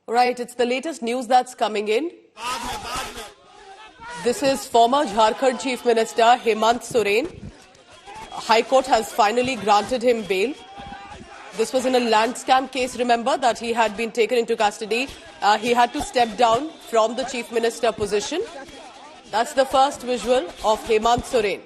Right, it's the latest news that's coming in. This is former Jharkhand Chief Minister Hemant Soren. High Court has finally granted him bail. This was in a land scam case, remember, that he had been taken into custody. He had to step down from the Chief Minister position. That's the first visual of Hemant Soren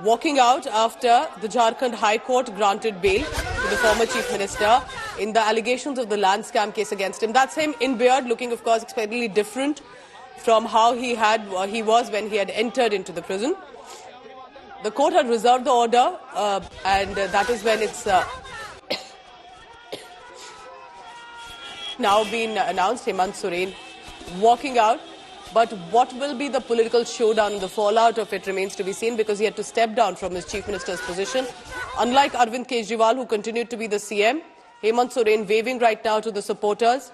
walking out after the Jharkhand High Court granted bail to the former Chief Minister in the allegations of the land scam case against him. That's him in beard, looking, of course, extremely different from how he was when he had entered into the prison. The court had reserved the order, and that is when it's now been announced, Hemant Soren walking out. But what will be the political showdown, the fallout of it remains to be seen, because he had to step down from his Chief Minister's position. Unlike Arvind Kejriwal, who continued to be the CM, Hemant Soren waving right now to the supporters.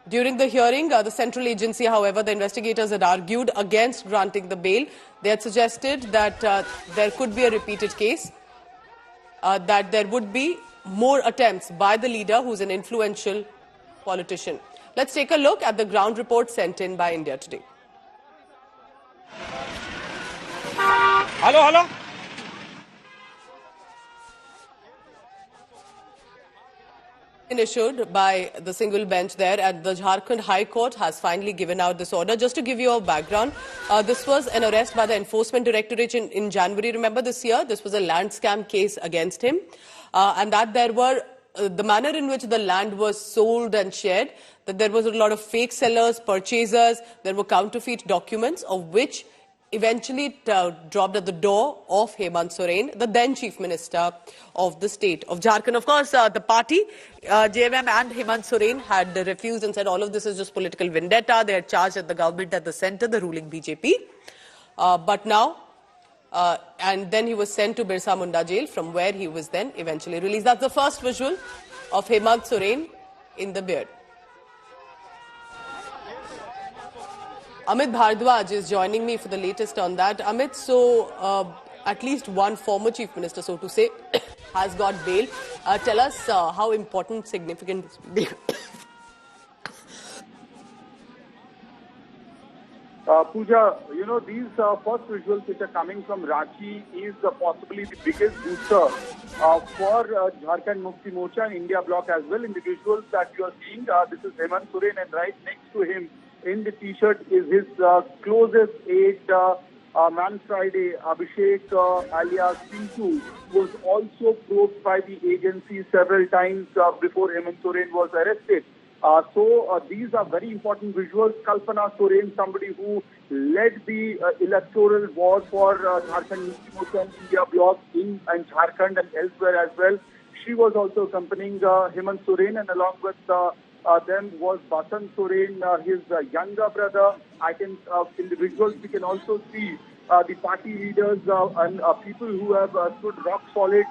During the hearing, the central agency, however, the investigators had argued against granting the bail. They had suggested that there could be a repeated case, that there would be more attempts by the leader, who's an influential politician. Let's take a look at the ground report sent in by India Today. Hello. Issued by the single bench there at the Jharkhand High Court has finally given out this order. Just to give you a background, this was an arrest by the Enforcement Directorate in January, remember, this year. This was a land scam case against him, and that there were the manner in which the land was sold and shared, that there was a lot of fake sellers, purchasers, there were counterfeit documents, of which eventually dropped at the door of Hemant Soren, the then Chief Minister of the state of Jharkhand. Of course, the party, JMM and Hemant Soren, had refused and said all of this is just political vendetta. They had charged at the government at the centre, the ruling BJP. But now, and then he was sent to Birsa Munda jail, from where he was then eventually released. That's the first visual of Hemant Soren in the beard. Amit Bhardwaj is joining me for the latest on that. Amit, so at least one former Chief Minister, so to say, has got bail. Tell us how important, significant this will be. Pooja, you know, these first visuals which are coming from Ranchi is possibly the biggest booster for Jharkhand Mukti Morcha and India Bloc as well. In the visuals that you are seeing, this is Hemant Soren, and right next to him in the t-shirt is his closest aide, Man Friday, Abhishek alias Pintu, was also probed by the agency several times before Hemant Soren was arrested. So these are very important visuals. Kalpana Soren, somebody who led the electoral war for Jharkhand Mukti Morcha and India Bloc in Jharkhand and elsewhere as well. She was also accompanying Hemant Soren, and along with them was Basant Soren, his younger brother. I can, in the visuals, we can also see the party leaders and people who have stood rock solid,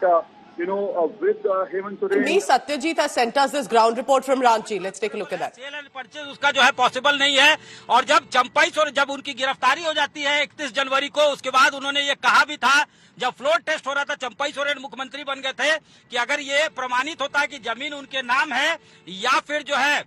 with Hemant Soren. Me, Satyajit has sent us this ground report from Ranchi. Let's take a look at that. Sale and purchase उसका जो है possible नहीं है, और जब चंपाई सोरेन, जब उनकी गिरफ्तारी हो जाती है 31 जनवरी को, उसके बाद उन्होंने ये कहा भी था, जब फ्लोर टेस्ट हो रहा था, चंपाई सोरेन मुख्यमंत्री बन गए थे, कि अगर ये प्रमाणित होता है कि जमीन उनके नाम है या फिर जो है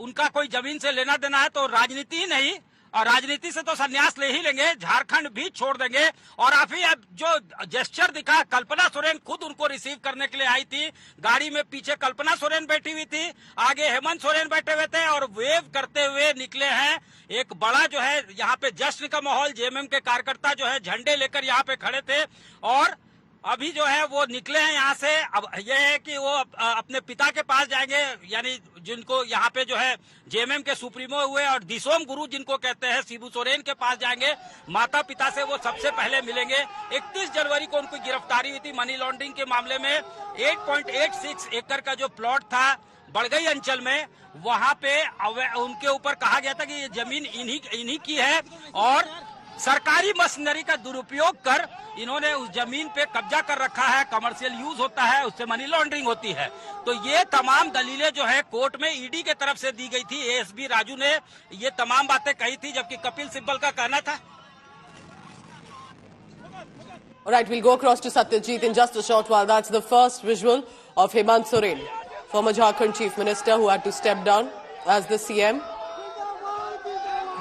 उनका कोई जमीन से लेना देना है, तो राजनीति ही नहीं, और राजनीति से तो संन्यास ले ही लेंगे, झारखंड भी छोड़ देंगे। और अभी अब जो जेस्चर दिखा, कल्पना सोरेन खुद उनको रिसीव करने के लिए आई थी, गाड़ी में पीछे कल्पना सोरेन बैठी हुई थी, आगे हेमंत सोरेन बैठे हुए थे और वेव करते हुए निकले हैं। एक बड़ा जो है यहाँ पे जश्न का माहौल, जेएमएम के कार्यकर्ता जो है झंडे लेकर यहाँ पे खड़े थे, और अभी जो है वो निकले हैं यहाँ से। अब ये है कि वो अपने पिता के पास जाएंगे, यानी जिनको यहाँ पे जो है जेएमएम के सुप्रीमो हुए और दिसोम गुरु जिनको कहते हैं, शिबू सोरेन के पास जाएंगे। माता पिता से वो सबसे पहले मिलेंगे। 31 जनवरी को उनको गिरफ्तारी हुई थी मनी लॉन्ड्रिंग के मामले में। 8.86 एकड़ का जो प्लॉट था बड़गई अंचल में, वहां पे उनके ऊपर कहा गया था कि ये जमीन इन्हीं की है, और सरकारी मशीनरी का दुरुपयोग कर इन्होंने उस जमीन पे कब्जा कर रखा है, कमर्शियल यूज होता है, उससे मनी लॉन्ड्रिंग होती है। तो ये तमाम दलीलें जो है कोर्ट में ईडी के तरफ से दी गई थी। एएसपी राजू ने ये तमाम बातें कही थी, जबकि कपिल सिब्बल का कहना था। All right, we'll go across to Satyajit in just a short while. That's the first visual of Hemant Soren former Jharkhand Chief Minister who had to step down as the CM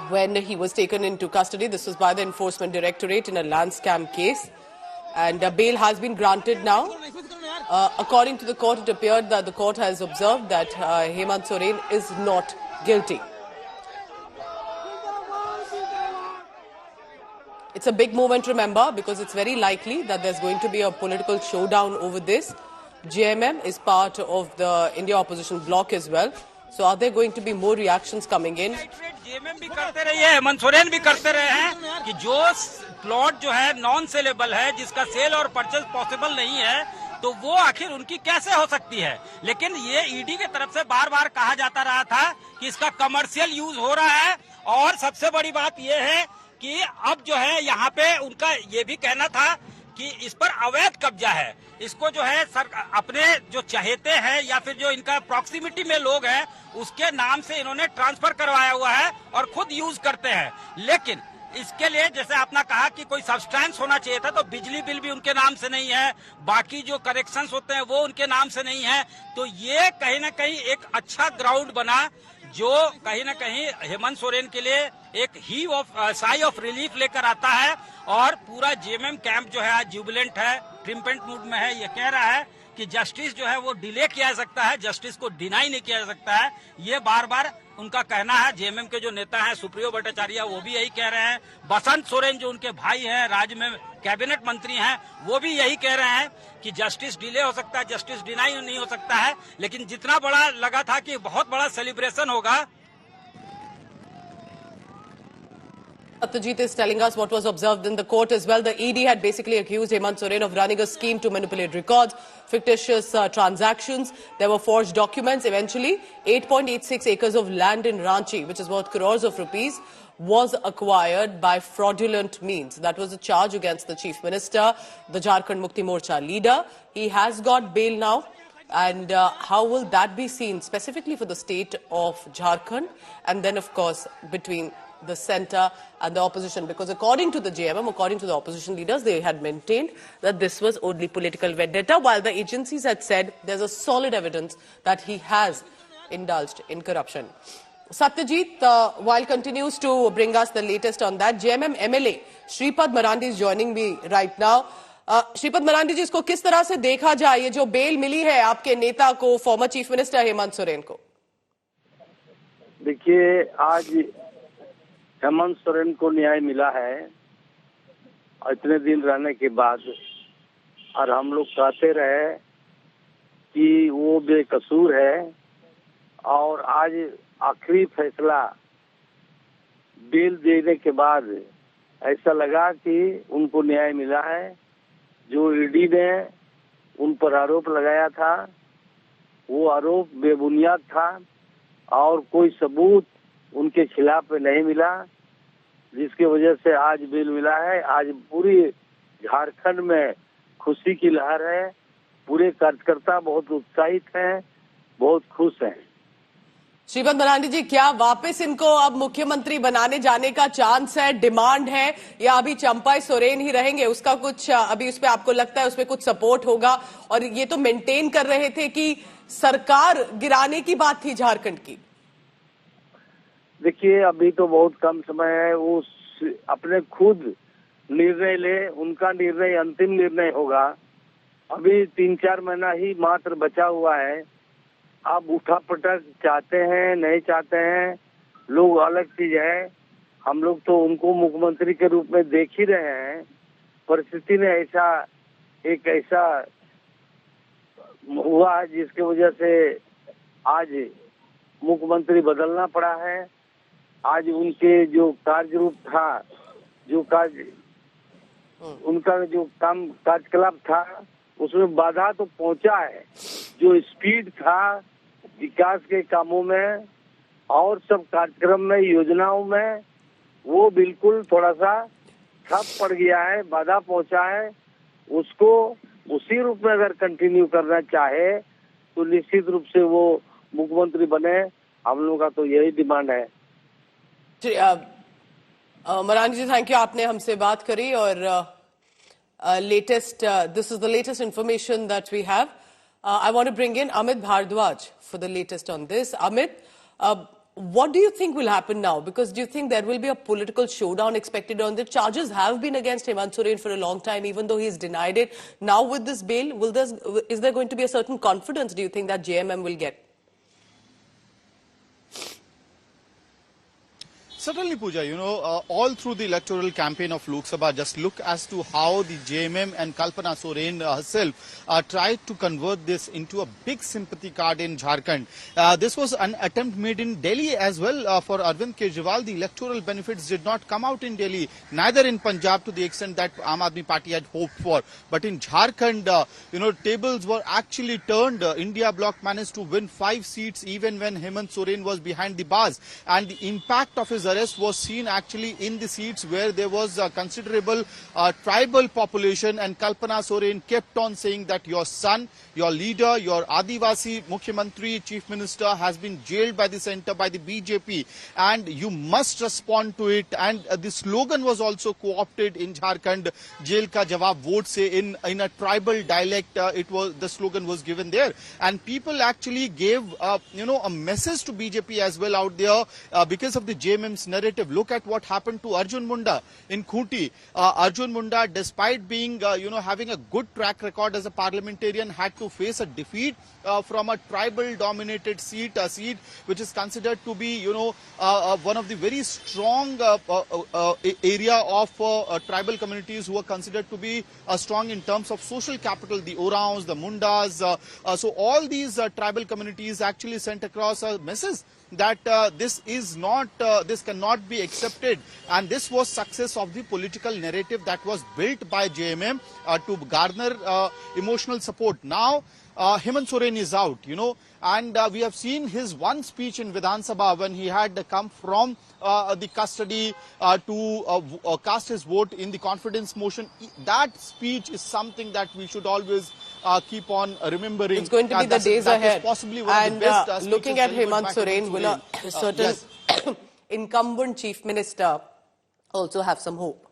when he was taken into custody. This was by the Enforcement Directorate in a land scam case. And bail has been granted now. According to the court, it appeared that the court has observed that Hemant Soren is not guilty. It's a big moment, remember, because it's very likely that there's going to be a political showdown over this. JMM is part of the India opposition bloc as well. So are there going to be more reactions coming in? JMM भी करते रही है, हेमंत सोरेन भी करते रहे हैं कि जो प्लॉट जो है नॉन सेलेबल है, जिसका सेल और परचेज पॉसिबल नहीं है, तो वो आखिर उनकी कैसे हो सकती है। लेकिन ये ईडी की तरफ से बार बार कहा जाता रहा था कि इसका कमर्शियल यूज हो रहा है। और सबसे बड़ी बात ये है कि अब जो है यहाँ पे उनका ये भी कहना था कि इस पर अवैध कब्जा है। इसको जो है अपने जो चहेते हैं या फिर जो इनका प्रॉक्सिमिटी में लोग हैं उसके नाम से इन्होंने ट्रांसफर करवाया हुआ है और खुद यूज करते हैं। लेकिन इसके लिए जैसे आपने कहा कि कोई सब्सटेंस होना चाहिए था, तो बिजली बिल भी उनके नाम से नहीं है, बाकी जो करेक्शंस होते हैं वो उनके नाम से नहीं है। तो ये कहीं ना कहीं एक अच्छा ग्राउंड बना जो कहीं ना कहीं हेमंत सोरेन के लिए एक साई ऑफ रिलीफ लेकर आता है। और पूरा जेएमएम कैंप जो है आज जुबिलेंट है, ट्रिम्पेंट मूड में है। ये कह रहा है कि जस्टिस जो है वो डिले किया जा सकता है, जस्टिस को डिनाई नहीं किया जा सकता है। ये बार बार उनका कहना है। जेएमएम के जो नेता हैं सुप्रियो भट्टाचार्य वो भी यही कह रहे हैं। बसंत सोरेन जो उनके भाई हैं, राज्य में कैबिनेट मंत्री हैं, वो भी यही कह रहे हैं कि जस्टिस डिले हो सकता है, जस्टिस डिनाई नहीं हो सकता है। लेकिन जितना बड़ा लगा था कि बहुत बड़ा सेलिब्रेशन होगा। Satyajit is telling us what was observed in the court as well. The ED had basically accused Hemant Soren of running a scheme to manipulate records, fictitious transactions. There were forged documents. Eventually, 8.86 acres of land in Ranchi, which is worth crores of rupees, was acquired by fraudulent means. That was a charge against the Chief Minister, the Jharkhand Mukti Morcha leader. He has got bail now. And how will that be seen specifically for the state of Jharkhand? And then, of course, between the centre and the opposition, because according to the JMM, according to the opposition leaders, they had maintained that this was only political vendetta, while the agencies had said there's a solid evidence that he has indulged in corruption. Satyajit, while continues to bring us the latest on that, JMM MLA Shripad Marandi is joining me right now. Shripad Marandi जी, इसको किस तरह से देखा जाए, ये जो bell मिली है आपके नेता को, former chief minister Hemant Soren को? देखिए, आज हेमंत सोरेन को न्याय मिला है इतने दिन रहने के बाद। और हम लोग कहते रहे कि वो बेकसूर है, और आज आखिरी फैसला बेल देने के बाद ऐसा लगा कि उनको न्याय मिला है। जो ईडी ने उन पर आरोप लगाया था वो आरोप बेबुनियाद था और कोई सबूत उनके खिलाफ नहीं मिला, जिसकी वजह से आज बेल मिला है। आज पूरी झारखंड में खुशी की लहर है। पूरे कार्यकर्ता बहुत उत्साहित हैं, बहुत खुश हैं। श्रीपद मरांडी जी, क्या वापस इनको अब मुख्यमंत्री बनाने जाने का चांस है, डिमांड है, या अभी चंपाई सोरेन ही रहेंगे? उसका कुछ अभी उस पर आपको लगता है उसमें कुछ सपोर्ट होगा? और ये तो मेंटेन कर रहे थे कि सरकार गिराने की बात थी झारखंड की। देखिए, अभी तो बहुत कम समय है, वो अपने खुद निर्णय ले, उनका निर्णय अंतिम निर्णय होगा। अभी 3-4 महीना ही मात्र बचा हुआ है। आप उठा पटक चाहते हैं नहीं चाहते हैं, लोग अलग चीज है। हम लोग तो उनको मुख्यमंत्री के रूप में देख ही रहे हैं। परिस्थिति ने ऐसा हुआ है जिसकी वजह से आज मुख्यमंत्री बदलना पड़ा है। आज उनके जो कार्य रूप था, जो कार्य उनका जो काम कार्यकलाप था, उसमें बाधा तो पहुंचा है। जो स्पीड था विकास के कामों में और सब कार्यक्रम में, योजनाओं में, वो बिल्कुल थोड़ा सा ठप पड़ गया है, बाधा पहुंचा है। उसको उसी रूप में अगर कंटिन्यू करना चाहे तो निश्चित रूप से वो मुख्यमंत्री बने। हम लोगों का तो यही डिमांड है। मरांडी जी, थैंक यू, आपने हमसे बात करी। और this is the latest information that we have. I want to bring in Amit Bhardwaj for the latest on this. Amit, what do you think will happen now? Because do you think there will be a political showdown expected on the charges have been against Hemant Soren for a long time, even though he's denied it. Now with this bail, is there going to be a certain confidence, do you think, that JMM will get? Certainly, Pooja, all through the electoral campaign of Lok Sabha, just look as to how the JMM and Kalpana Soren herself tried to convert this into a big sympathy card in Jharkhand. This was an attempt made in Delhi as well for Arvind Kejriwal. The electoral benefits did not come out in Delhi, neither in Punjab to the extent that Aam Aadmi Party had hoped for. But in Jharkhand, tables were actually turned. India Bloc managed to win 5 seats even when Hemant Soren was behind the bars. And the impact of his arrest was seen actually in the seats where there was a considerable tribal population, and Kalpana Soren kept on saying that your son, your leader, your Adivasi Mukhyamantri, Chief Minister has been jailed by the centre, by the BJP, and you must respond to it. And the slogan was also co-opted in Jharkhand, Jail ka jawab vote se, in a tribal dialect. The slogan was given there, and people actually gave a message to BJP as well out there because of the JMM's narrative. Look at what happened to Arjun Munda in Khunti. Arjun Munda, despite being having a good track record as a parliamentarian, had to face a defeat from a tribal dominated seat, a seat which is considered to be one of the very strong area of tribal communities who are considered to be strong in terms of social capital, the Oraons, the Mundas. So all these tribal communities actually sent across a message that this cannot be accepted, and this was success of the political narrative that was built by JMM to garner emotional support. Now Hemant Soren is out, and we have seen his one speech in Vidhan Sabha when he had come from the custody to cast his vote in the confidence motion. That speech is something that we should always keep on remembering. It's going to be the days ahead. Possibly one and of the best looking at Hemant Soren, will a certain incumbent chief minister also have some hope?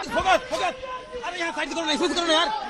Focus focus अरे यहाँ side करो ना, इसमें करो ना यार।